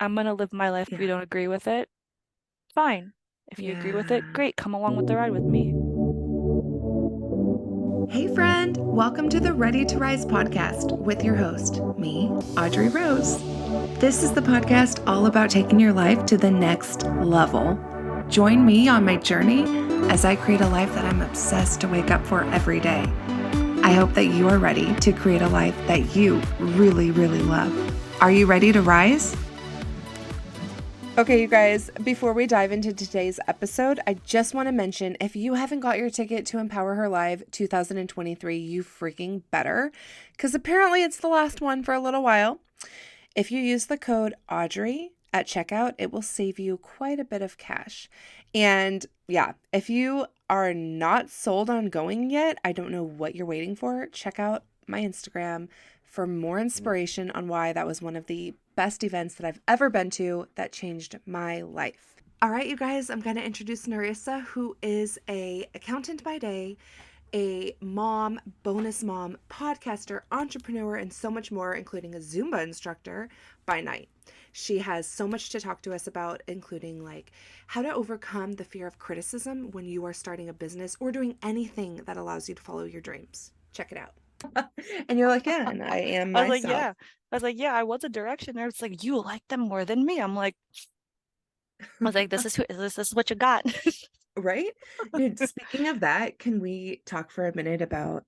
I'm gonna live my life. If you Yeah. don't agree with it, fine. If you agree with it, Yeah. great. Come along with the ride with me. Hey, friend. Welcome to the Ready to Rise podcast with your host, me, Audrey Rose. This is the podcast all about taking your life to the next level. Join me on my journey as I create a life that I'm obsessed to wake up for every day. I hope that you are ready to create a life that you really, really love. Are you ready to rise? Okay, you guys, before we dive into today's episode, I just want to mention if you haven't got your ticket to Empower Her Live 2023, you freaking better, because apparently it's the last one for a little while. If you use the code Audrey at checkout, it will save you quite a bit of cash. And yeah, if you are not sold on going yet, I don't know what you're waiting for. Check out my Instagram for more inspiration on why that was one of the best events that I've ever been to that changed my life. All right, you guys, I'm going to introduce Nerisa, who is a accountant by day, a mom, bonus mom, podcaster, entrepreneur, and so much more, including a Zumba instructor by night. She has so much to talk to us about, including like how to overcome the fear of criticism when you are starting a business or doing anything that allows you to follow your dreams. Check it out. And you're like, yeah, and I am I was like, myself. yeah. I was like, yeah, I was a direction there. It's like, you like them more than me. I was like, this is what you got. Right? Dude, speaking of that, can we talk for a minute about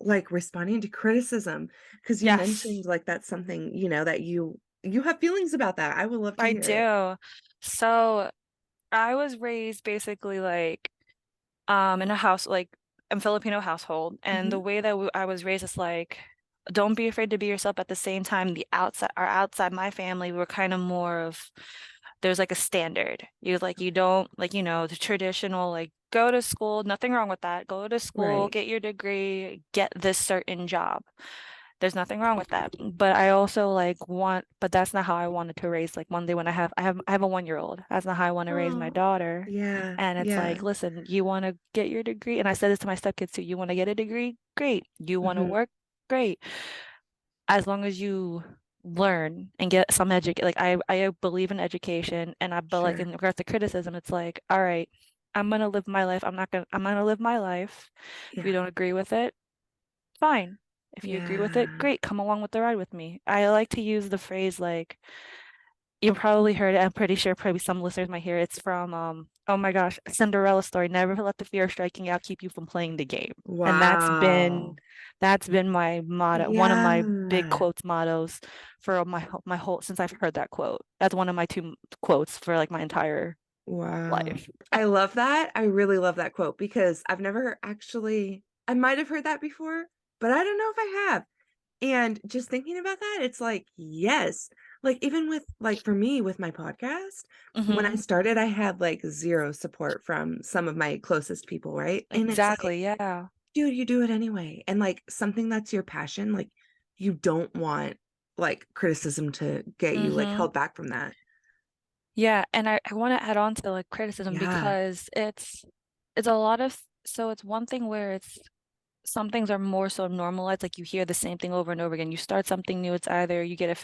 like responding to criticism? Because you Yes, mentioned like that's something, that you have feelings about that. I would love to I hear it. do. So I was raised basically like in a house like a Filipino household, and the Hmm. way that I was raised is like, don't be afraid to be yourself. At the same time, outside my family, we're kind of more of, there's like a standard. You don't like, the traditional like, go to school, nothing wrong with that. Go to school, Right. get your degree, get this certain job. There's nothing wrong with that. But I also like but that's not how I wanted to raise. Like one day when I have a 1-year-old. That's not how I want to raise my Oh, daughter. yeah, And it's like, yeah. listen, you want to get your degree? And I said this to my stepkids too. You want to get a degree? Great. You want to Hmm. work? Great. As long as you learn and get some like I believe in education, but like in Sure. regards to criticism, it's like, all right, I'm gonna live my life. If you Yeah. don't agree with it, fine. If you agree with it, Yeah. great. Come along with the ride with me. I like to use the phrase like, you probably heard it. I'm pretty sure probably some listeners might hear it. It's from oh my gosh, Cinderella story. Never let the fear of striking out keep you from playing the game. And Wow. that's been my motto, one of my big Yeah. quotes mottos for my whole since I've heard that quote. That's one of my two quotes for like my entire Wow. life. I love that. I really love that quote because I've never actually, I might have heard that before, but I don't know if I have. And just thinking about that, it's like, yes. Like even with like for me with my podcast, when I Hmm. started, I had like zero support from some of my closest people, right? And it's like, Exactly. Yeah. dude, you do it anyway. And like something that's your passion, like you don't want like criticism to get you like Hmm. held back from that. Yeah, and I want to add on to like criticism Yeah. because it's a lot of, so it's one thing where it's some things are more so normalized, like you hear the same thing over and over again. You start something new, it's either you get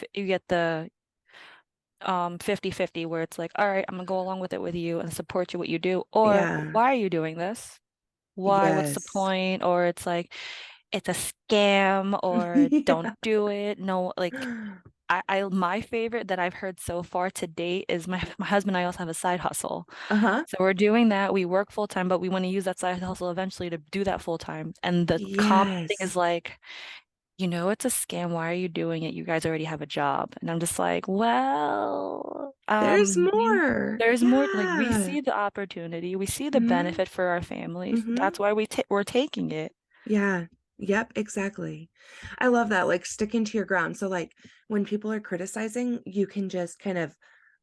the 50-50 where it's like, all right, I'm gonna go along with it with you and support you what you do, or Yeah. why are you doing this? Why? What's the Yes. point? Or it's like it's a scam, or don't Yeah. do it. No, like my favorite that I've heard so far to date is my husband and I also have a side hustle. Uh-huh. So we're doing that. We work full time, but we want to use that side hustle eventually to do that full time. And the common thing is Yes. like, it's a scam. Why are you doing it? You guys already have a job. And I'm just like, well, There's more. there's more. Like we Yeah. see the opportunity, we see the Hmm. benefit for our families. Hmm. That's why we're taking it. Yeah. Yep, exactly. I love that. Like sticking to your ground. So like when people are criticizing, you can just kind of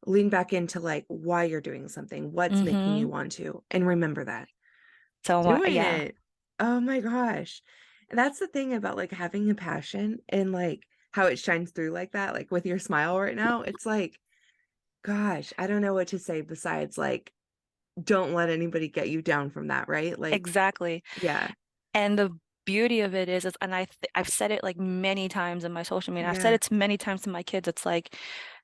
lean back into like why you're doing something, what's making Mm-hmm. you want to, and remember that. So Doing yeah, it. Oh my gosh. That's the thing about like having a passion and like how it shines through like that, like with your smile right now. It's like, gosh, I don't know what to say besides like, don't let anybody get you down from that, right? Like, exactly. yeah, And the beauty of it is and I've said it like many times in my social media. I've said yeah, it to many times to my kids. It's like,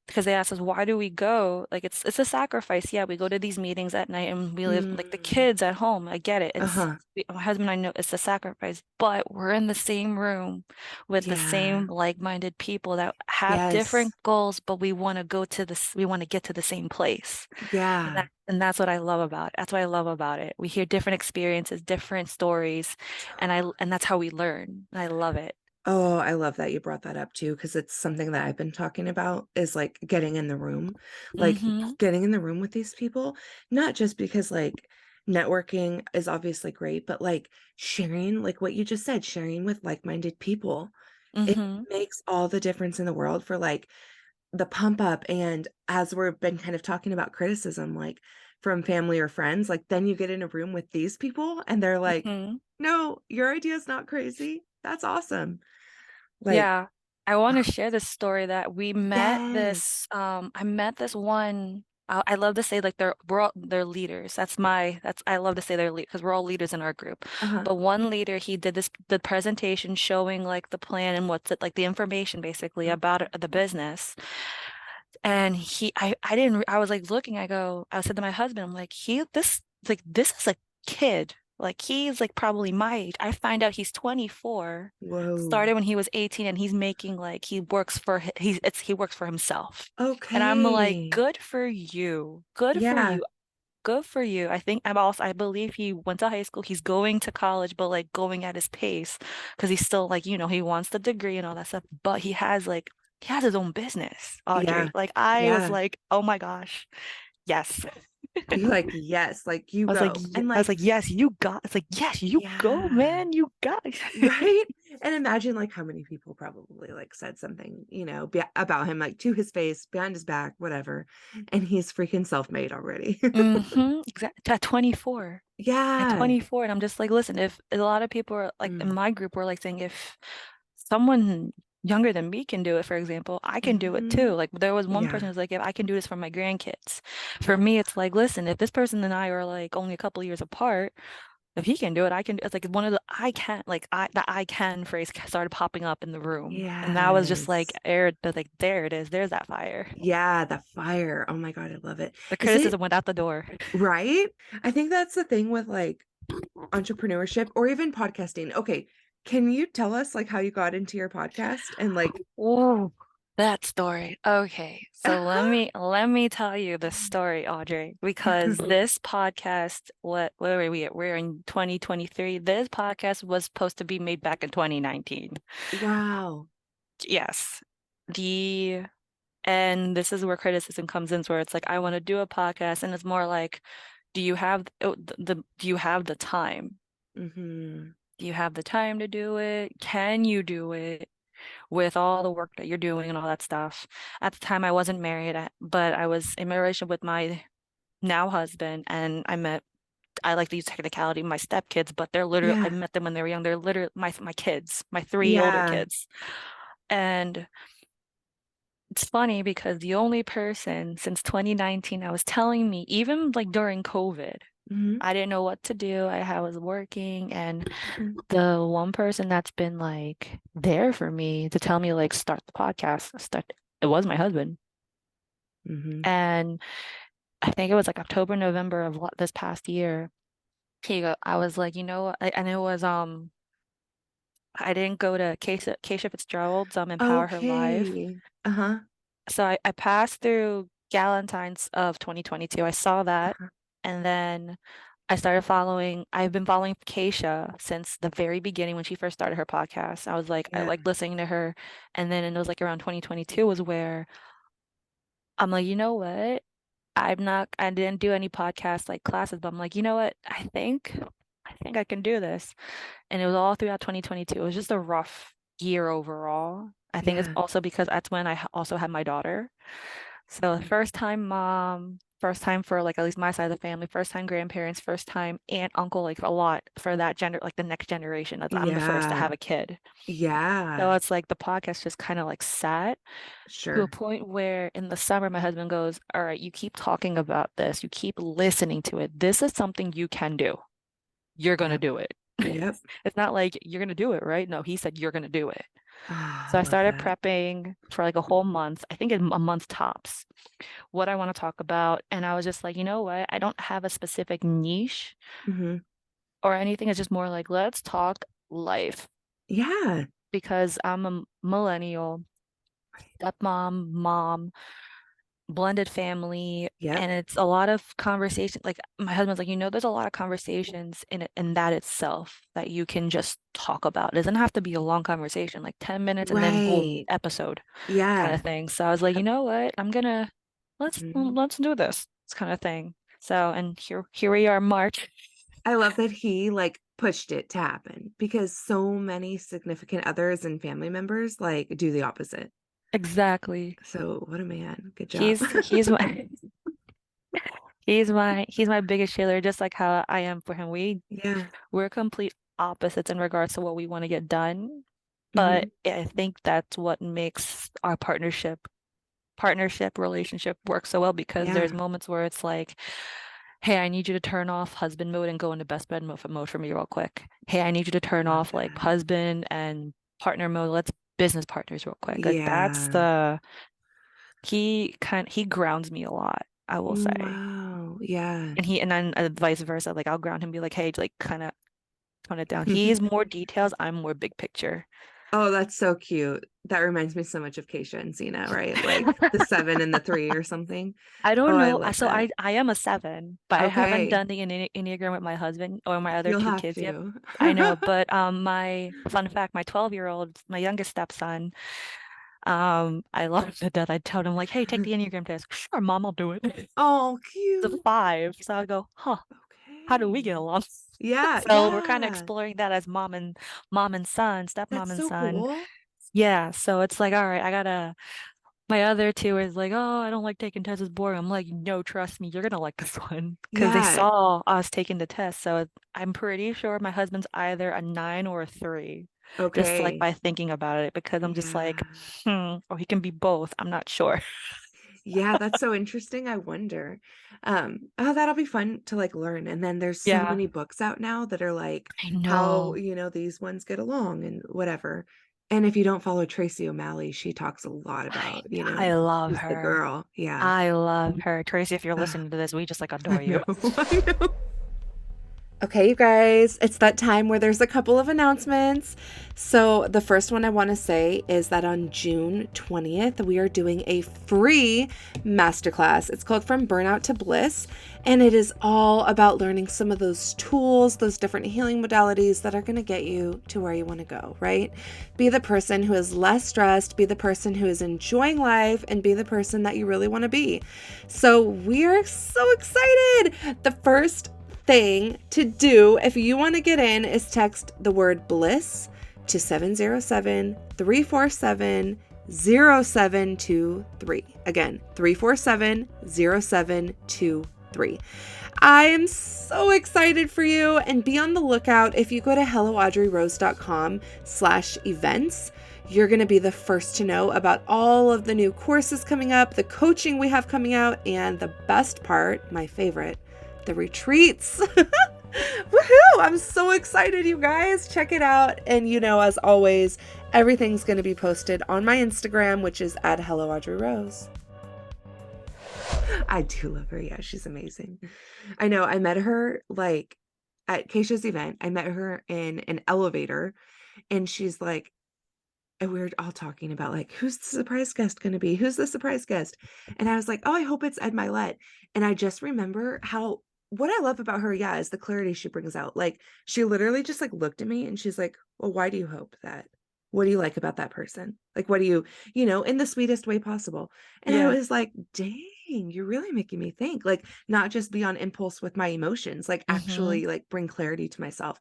because they asked us, why do we go? Like it's a sacrifice. Yeah, we go to these meetings at night and we live like the Mm, kids at home. I get it. uh-huh. My husband and I know it's a sacrifice, but we're in the same room with the Yeah. same like-minded people that have Yes. different goals, but we want to go to this, we want to get to the same place. Yeah. And that's what I love about it. That's what I love about it. We hear different experiences, different stories, and that's how we learn. I love it. Oh, I love that you brought that up too, because it's something that I've been talking about is like getting in the room, like Mm-hmm. getting in the room with these people, not just because like networking is obviously great, but like sharing, like what you just said, sharing with like-minded people. It Mm-hmm. makes all the difference in the world for like the pump up. And as we've been kind of talking about criticism, like from family or friends, like then you get in a room with these people and they're like, Mm-hmm. no, your idea is not crazy. That's awesome. Like, Yeah, I want to share this story that we met yes. this I met this one I love to say like they're leaders. That's I love to say they're lead because we're all leaders in our group. Uh-huh. But one leader, he did the presentation showing like the plan and what's it like the information basically about the business. And I didn't I was like looking, I said to my husband, I'm like, this is a kid. Like he's like probably my age. I find out he's 24, Whoa. started when he was 18, and he's making like he works for himself. And I'm like, Okay. good for you. Good for Yeah. you. Good for you. I believe he went to high school. He's going to college, but like going at his pace because he's still like, he wants the degree and all that stuff. But he has his own business, Audrey. Yeah. Like I was Yeah. like, oh my gosh, yes. You're like, yes, like you go. And I was like, like, yes, you got. It's like, yes, you go, yeah. man, you got. Right? And imagine like how many people probably like said something, about him, like to his face, behind his back, whatever. And he's freaking self-made already. Exactly. At 24. At Yeah. 24. And I'm just like, listen, if a lot of people are like in Mm. my group were like saying if someone younger than me can do it, for example, I can do it too. Hmm. Like there was one person Yeah. who's like, if I can do this for my grandkids. For me, it's like, listen, if this person and I are like only a couple years apart, if he can do it, I can. It's like one of the I can phrase started popping up in the room. And that was just like Yes. aired, but like there it is. There's that fire. Yeah, the fire. Oh my God, I love it. The Is it criticism went out the door. right? I think that's the thing with like entrepreneurship or even podcasting. Okay, can you tell us like how you got into your podcast and like Oh, that story. Okay, so let me tell you the story, Audrey, because this podcast, where were we at? We're in 2023. This podcast was supposed to be made back in 2019. wow. Yes. The and this is where criticism comes in, where it's like, I want to do a podcast, and it's more like, do you have the time? Hmm. Do you have the time to do it? Can you do it with all the work that you're doing and all that stuff? At the time, I wasn't married, but I was in a relationship with my now husband, and I like to use technicality, my stepkids, but I Yeah. met them when they were young. They're literally my kids, my three older Yeah. kids. And it's funny because the only person since 2019 that was telling me, even like during COVID, Hmm. I didn't know what to do. I was working, and Hmm. the one person that's been like there for me to tell me like start the podcast, it was my husband. Hmm. And I think it was like October, November of this past year. I was like, and it was I didn't go to Keisha Fitzgerald's Empower Her Live. Okay. Uh-huh. So I passed through Galentine's of 2022. I saw that, Uh-huh. and then I've been following Keisha since the very beginning when she first started her podcast. I Yeah. like listening to her. And then it was like around 2022 was where I'm like, you know what? I didn't do any podcast like classes, but I'm like, you know what? I think I can do this. And it was all throughout 2022. It was just a rough year overall. I think it's Yeah. also because that's when also had my daughter. So first time mom, first time for like at least my side of the family, first time grandparents, first time aunt, uncle, like a lot for that gender, like the next generation. I'm the first to Yeah. have a kid. So Yeah. it's like the podcast just kind of like sat to a Sure. point where in the summer my husband goes, all right, you keep talking about this, you keep listening to it. This is something you can do. You're gonna Yep. do it. Yep. It's not like you're gonna do it, right? No, he said you're gonna do it. Oh, I So I love started that. prepping for like a whole month, I think a month tops, what I want to talk about. And I was just like, you know what? I don't have a specific niche Hmm. or anything. It's just more like, let's talk life Yeah. because I'm a millennial, stepmom, mom, blended family, Yep. and it's a lot of conversation. Like my husband's like, there's a lot of conversations in it in that itself that you can just talk about. It doesn't have to be a long conversation, like 10 minutes and then boom, Right. episode kind Yeah. of thing. So I was like, you know what? I'm gonna Mhm. let's do this kind of thing. So and here we are, March. I love that he like pushed it to happen because so many significant others and family members like do the opposite. Exactly. So what a man. Good job. He's my he's my biggest cheerleader, just like how I am for him. Yeah. We're complete opposites in regards to what we want to get done, but Hmm. I think that's what makes our partnership relationship work so well because there's Yeah. moments where it's like, hey, I need you to turn off husband mode and go into best bed mode for me real quick. Hey, I need you to turn Love off like that. husband and partner mode. Let's business partners real quick. Like that's Yeah. the he grounds me a lot, I will say. Wow. Yeah. And then vice versa. Like I'll ground him, be like, hey, like kind of tone it down. He's more details, I'm more big picture. Oh, that's so cute. That reminds me so much of Keisha and Cena, right? Like the 7 and the 3 or something. I Oh, don't I know. love So that. I am a 7, but I haven't Okay. done the Enneagram with my husband or my other You'll two have kids yet. to. I know, but my fun fact, my 12-year-old, my youngest stepson, I love him to death. I tell him like, "Hey, take the Enneagram test." Sure, mom, I'll do it. Oh, It's a cute. 5, so I go, "Huh, how do we get Okay. along?" Yeah, So we're kind of yeah. exploring that as mom and son, stepmom That's and so son. cool. Yeah, so it's like, all right, I gotta. My other two is like, oh, I don't like taking tests, it's boring. I'm like, no, trust me, you're gonna like this one because they Yeah. saw us taking the test. So I'm pretty sure my husband's either a 9 or a 3, just like Okay. by thinking about it, because I'm just Yeah. like, or he can be both. I'm not sure. Yeah, that's so interesting. I wonder. Oh, that'll be fun to like learn. And then there's so Yeah, many books out now that are like I how, know. these ones get along and whatever. And if you don't follow Tracy O'Malley, she talks a lot I about, I love she's the her. girl. Yeah. I love her. Tracy, if you're Uh, listening to this, we just like adore I you. know. I know. Okay, you guys, it's that time where there's a couple of announcements. So, the first one I want to say is that on June 20th, we are doing a free masterclass. It's called From Burnout to Bliss, and it is all about learning some of those tools, those different healing modalities that are going to get you to where you want to go, right? Be the person who is less stressed, be the person who is enjoying life, and be the person that you really want to be. So, we are so excited. The first thing to do if you want to get in is text the word bliss to 707-347-0723. Again, 347-0723. I am so excited for you, and be on the lookout. If you go to helloaudreyrose.com/events, you're going to be the first to know about all of the new courses coming up, the coaching we have coming out, and the best part, my favorite, the retreats. Woohoo! I'm so excited, you guys. Check it out. And as always, everything's going to be posted on my Instagram, which is at Hello Audrey Rose. I do love her. Yeah, she's amazing. I know. I met her like at Keisha's event. I met her in an elevator, and she's like, and we were all talking about like, who's the surprise guest going to be? Who's the surprise guest? And I was like, oh, I hope it's Ed Milet. And I just remember how what I love about her, yeah, is the clarity she brings out. Like she literally just like looked at me and she's like, well, why do you hope that? What do you like about that person? Like, what do you, in the sweetest way possible? And I Yeah. was like, dang, you're really making me think, like, not just be on impulse with my emotions, like, Mm-hmm. actually, like, bring clarity to myself.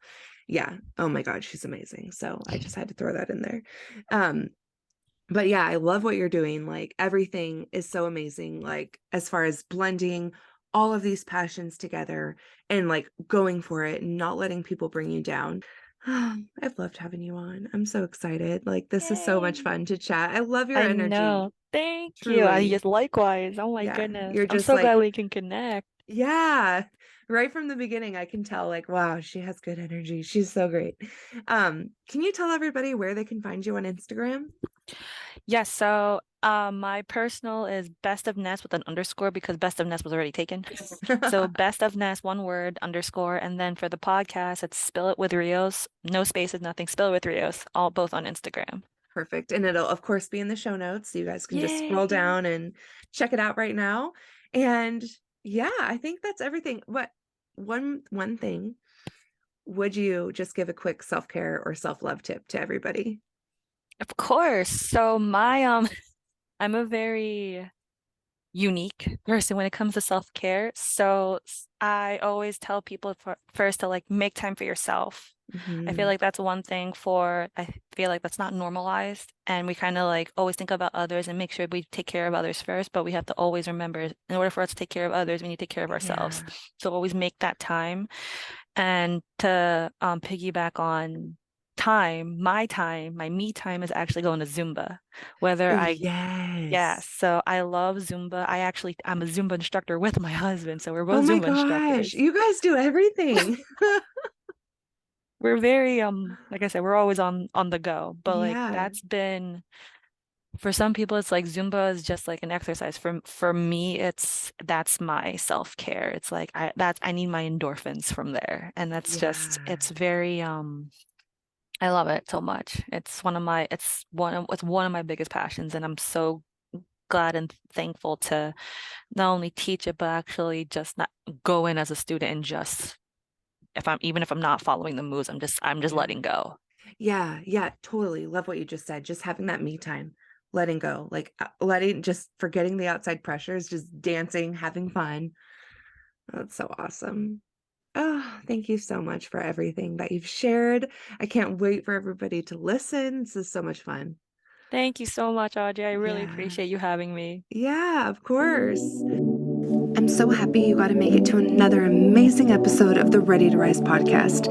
Yeah. Oh my God, she's amazing. So I just had to throw that in there. Um, but yeah, I love what you're doing. Like everything is so amazing. Like as far as blending all of these passions together and like going for it and not letting people bring you down. I've loved having you on. I'm so excited. Like this is so much Yay. fun to chat. I love your I energy. know. Thank you. I Truly. just likewise. Oh my Yeah. goodness. You're I'm just so glad like we can connect. Yeah. Right from the beginning, I can tell like, wow, she has good energy. She's so great. Can you tell everybody where they can find you on Instagram? Yes, so my personal is best of Ness with an underscore because best of Ness was already taken. So best of Ness, one word, underscore, and then for the podcast, it's Spill It with Rios, no spaces, nothing, Spill It with Rios, all both on Instagram. Perfect. And it'll, of course, be in the show notes. So you guys can just scroll Yay. down and check it out right now. And yeah, I think that's everything. What one thing would you just give a quick self-care or self-love tip to everybody? Of course. So I'm a very unique person when it comes to self-care. So I always tell people first to like make time for yourself. I feel Hmm. like that's one thing I feel like that's not normalized. And we kind of like always think about others and make sure we take care of others first. But we have to always remember in order for us to take care of others, we need to take care of ourselves. Yeah. So always make that time. And to piggyback on time, my me time is actually going to Zumba. Whether Oh, I Yes, yes. so I love Zumba. I'm a Zumba instructor with my husband, so we're Oh both my Zumba gosh. instructors. You guys do everything. We're very like I said, we're always on the go. But like Yeah. that's been for some people it's like Zumba is just like an exercise. For me, that's my self-care. It's like I need my endorphins from there. And that's just Yeah. it's very I love it so much. It's one of my biggest passions and I'm so glad and thankful to not only teach it, but actually just not go in as a student and just if I'm not following the moves, I'm just Yeah. letting go. Yeah, yeah, totally. Love what you just said. Just having that me time, letting go, like letting just forgetting the outside pressures, just dancing, having fun. That's so awesome. Oh, thank you so much for everything that you've shared. I can't wait for everybody to listen. This is so much fun. Thank you so much, Audrey. I really Yeah. appreciate you having me. Yeah, of course. I'm so happy you got to make it to another amazing episode of the Ready to Rise podcast.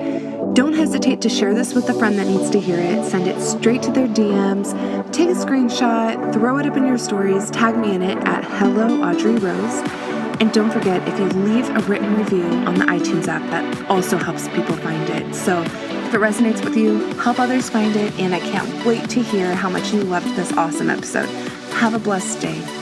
Don't hesitate to share this with a friend that needs to hear it. Send it straight to their DMs. Take a screenshot, throw it up in your stories, tag me in it at Hello Audrey Rose. And don't forget, if you leave a written review on the iTunes app, that also helps people find it. So if it resonates with you, help others find it. And I can't wait to hear how much you loved this awesome episode. Have a blessed day.